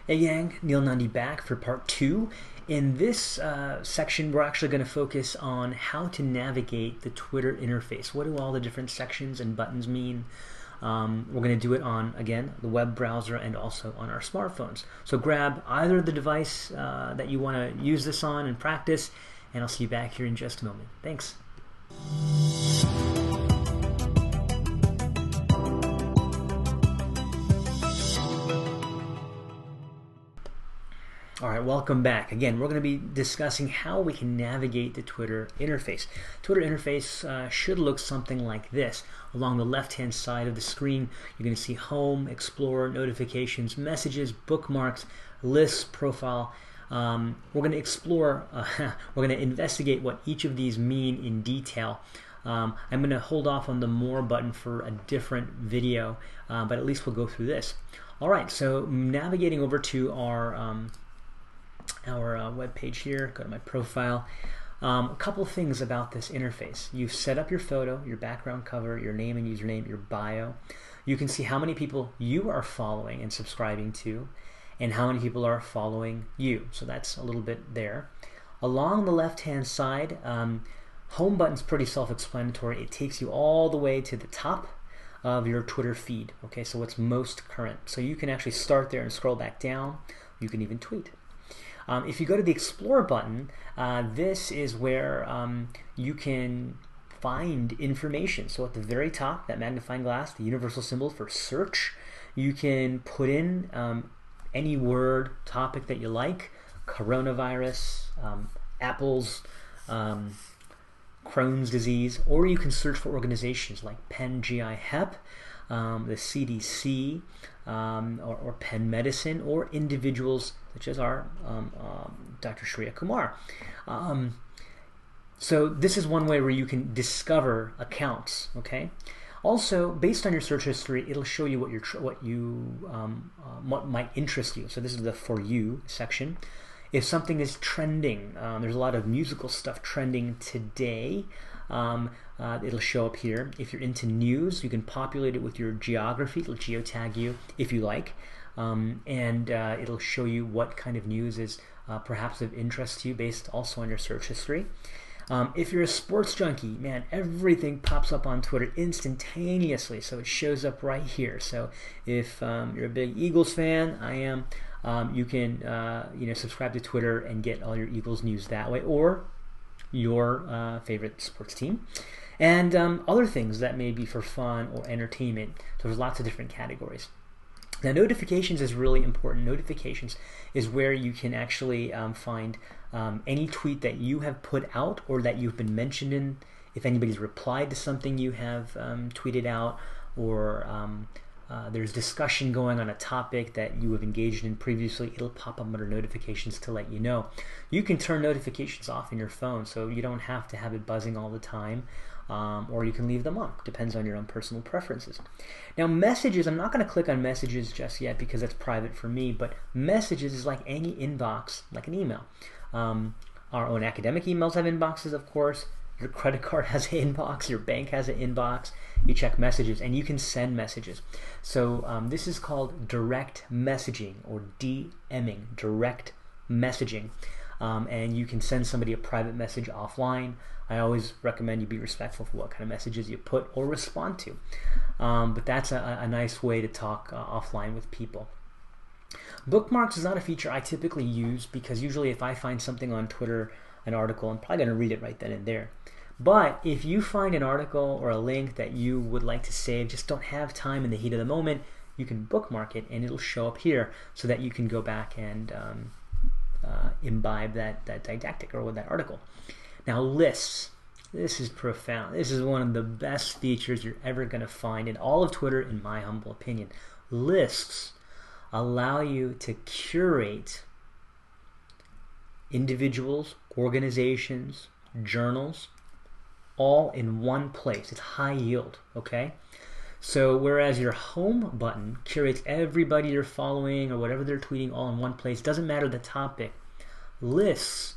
Hey gang, Neil Nundy back for part 2. In this section, we're actually going to focus on how to navigate the Twitter interface. What do all the different sections and buttons mean? We're going to do it on, again, the web browser and also on our smartphones. So grab either the device that you want to use this on and practice, and I'll see you back here in just a moment. Thanks. Alright, welcome back. Again, we're going to be discussing how we can navigate the Twitter interface. Twitter interface should look something like this. Along the left-hand side of the screen, you're going to see Home, Explore, Notifications, Messages, Bookmarks, Lists, Profile. We're going to explore, we're going to investigate what each of these mean in detail. I'm going to hold off on the More button for a different video, but at least we'll go through this. Alright, so navigating over to our web page here, go to my profile. A couple things about this interface. You've set up your photo, your background cover, your name and username, your bio. You can see how many people you are following and subscribing to, and how many people are following you. So that's a little bit there. Along the left-hand side, home button's pretty self-explanatory. It takes you all the way to the top of your Twitter feed. Okay, so what's most current. So you can actually start there and scroll back down. You can even tweet. If you go to the Explore button, this is where you can find information. So at the very top, that magnifying glass, the universal symbol for search, you can put in any word, topic that you like, coronavirus, apples, Crohn's disease, or you can search for organizations like Penn GI Hep, the CDC, or Penn Medicine, or individuals such as our Dr. Shreya Kumar. So this is one way where you can discover accounts. Okay. Also, based on your search history, it'll show you what might interest you. So this is the For You section. If something is trending, there's a lot of musical stuff trending today. It'll show up here. If you're into news, you can populate it with your geography. It'll geotag you if you like, and it'll show you what kind of news is perhaps of interest to you based also on your search history. If you're a sports junkie, man, everything pops up on Twitter instantaneously, so it shows up right here. So if you're a big Eagles fan, I am, you can subscribe to Twitter and get all your Eagles news that way, or your favorite sports team, and other things that may be for fun or entertainment. So there's lots of different categories. Now, notifications is really important. Notifications is where you can actually find any tweet that you have put out or that you've been mentioned in. If anybody's replied to something you have tweeted out, or there's discussion going on a topic that you have engaged in previously, it'll pop up under notifications to let you know. You can turn notifications off in your phone, so you don't have to have it buzzing all the time, or you can leave them on. Depends on your own personal preferences. Now, messages, I'm not going to click on messages just yet because that's private for me, but messages is like any inbox, like an email. Our own academic emails have inboxes, of course. Your credit card has an inbox, your bank has an inbox. You check messages, and you can send messages. So this is called direct messaging, or DMing, direct messaging. And you can send somebody a private message offline. I always recommend you be respectful for what kind of messages you put or respond to. But that's a nice way to talk offline with people. Bookmarks is not a feature I typically use because usually if I find something on Twitter, an article, I'm probably going to read it right then and there. But if you find an article or a link that you would like to save, just don't have time in the heat of the moment, you can bookmark it and it'll show up here so that you can go back and imbibe that didactic or that article. Now, lists. This is profound. This is one of the best features you're ever going to find in all of Twitter, in my humble opinion. Lists allow you to curate individuals, organizations, journals, all in one place. It's high yield, okay? So whereas your home button curates everybody you're following or whatever they're tweeting all in one place, doesn't matter the topic, lists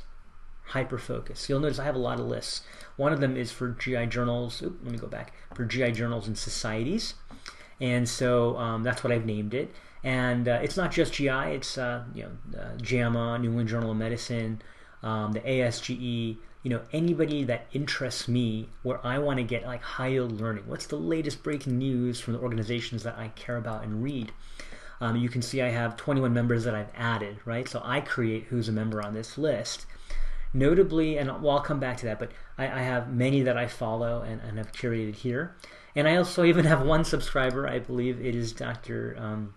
hyper-focus. You'll notice I have a lot of lists. One of them is for GI journals. Let me go back. For GI journals and societies. And so that's what I've named it. And it's not just GI, it's JAMA, New England Journal of Medicine, the ASGE, anybody that interests me where I want to get like high-yield learning. What's the latest breaking news from the organizations that I care about and read? You can see I have 21 members that I've added, right? So I create who's a member on this list. Notably, and I'll come back to that, but I have many that I follow and have curated here. And I also even have one subscriber, I believe it is Dr.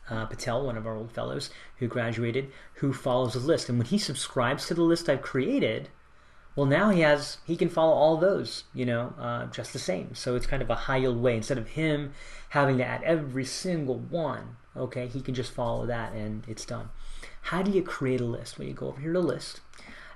Patel, one of our old fellows who graduated, who follows the list. And when he subscribes to the list I've created, well, now he can follow all those, just the same. So it's kind of a high-yield way. Instead of him having to add every single one, okay, he can just follow that and it's done. How do you create a list? Well, you go over here to list,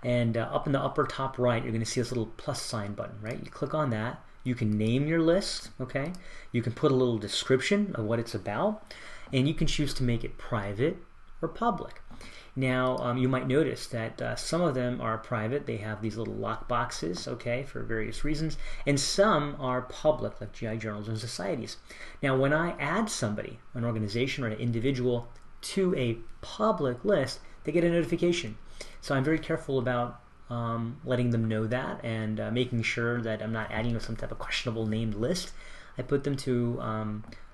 and up in the upper top right, you're going to see this little plus sign button, right? You click on that. You can name your list, okay? You can put a little description of what it's about, and you can choose to make it private or public. Now, you might notice that some of them are private. They have these little lock boxes, okay, for various reasons, and some are public, like GI journals and societies. Now, when I add somebody, an organization or an individual, to a public list, they get a notification. So I'm very careful about letting them know that and making sure that I'm not adding to some type of questionable named list. I put them to,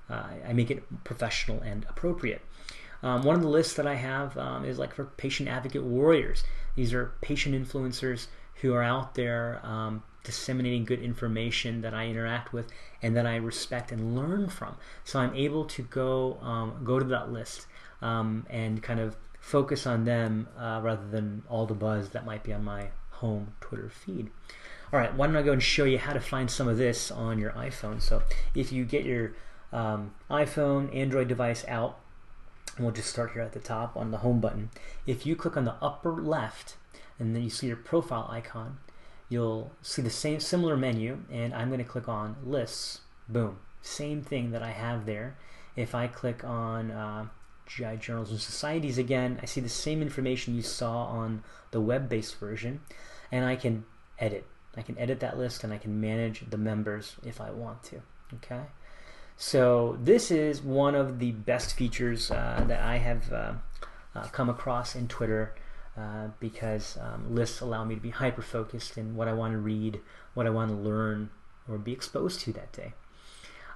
I make it professional and appropriate. One of the lists that I have is like for patient advocate warriors. These are patient influencers who are out there disseminating good information that I interact with and that I respect and learn from. So I'm able to go to that list and kind of focus on them rather than all the buzz that might be on my home Twitter feed. All right, why don't I go and show you how to find some of this on your iPhone. So if you get your iPhone, Android device out, and we'll just start here at the top on the home button. If you click on the upper left and then you see your profile icon, you'll see the same similar menu, and I'm going to click on lists. Boom, same thing that I have there. If I click on GI journals and societies again, I see the same information you saw on the web-based version, and I can edit. I can edit that list and I can manage the members if I want to. Okay. So this is one of the best features that I have come across in Twitter because lists allow me to be hyper-focused in what I want to read, what I want to learn, or be exposed to that day.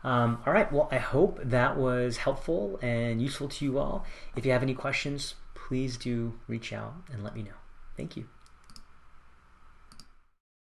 All right, well, I hope that was helpful and useful to you all. If you have any questions, please do reach out and let me know. Thank you.